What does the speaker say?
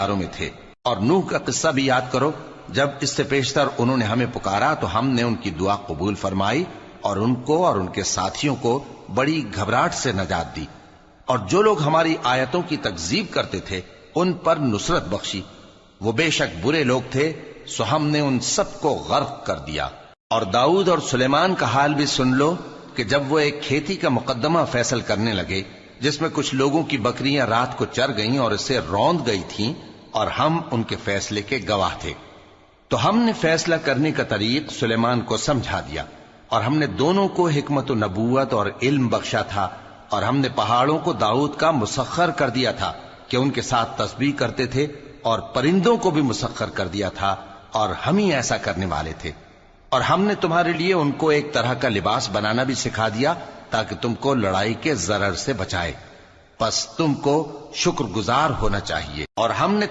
میں تھے۔ اور نوح کا قصہ بھی یاد کرو، جب اس سے پیشتر انہوں نے ہمیں پکارا تو ہم نے ان کی دعا قبول فرمائی اور ان کو اور ان کے ساتھیوں کو بڑی گھبراہٹ سے نجات دی، اور جو لوگ ہماری آیتوں کی تکذیب کرتے تھے ان پر نصرت بخشی۔ وہ بے شک برے لوگ تھے، سو ہم نے ان سب کو غرق کر دیا۔ اور داؤد اور سلیمان کا حال بھی سن لو کہ جب وہ ایک کھیتی کا مقدمہ فیصل کرنے لگے جس میں کچھ لوگوں کی بکریاں رات کو چر گئیں اور اسے روند گئی تھیں، اور ہم ان کے فیصلے کے گواہ تھے، تو ہم نے فیصلہ کرنے کا طریق سلیمان کو سمجھا دیا، اور ہم نے دونوں کو حکمت و نبوت اور علم بخشا تھا، اور ہم نے پہاڑوں کو داؤد کا مسخر کر دیا تھا کہ ان کے ساتھ تسبیح کرتے تھے، اور پرندوں کو بھی مسخر کر دیا تھا، اور ہم ہی ایسا کرنے والے تھے۔ اور ہم نے تمہارے لیے ان کو ایک طرح کا لباس بنانا بھی سکھا دیا تاکہ تم کو لڑائی کے ضرر سے بچائے، پس تم کو شکر گزار ہونا چاہیے۔ اور ہم نے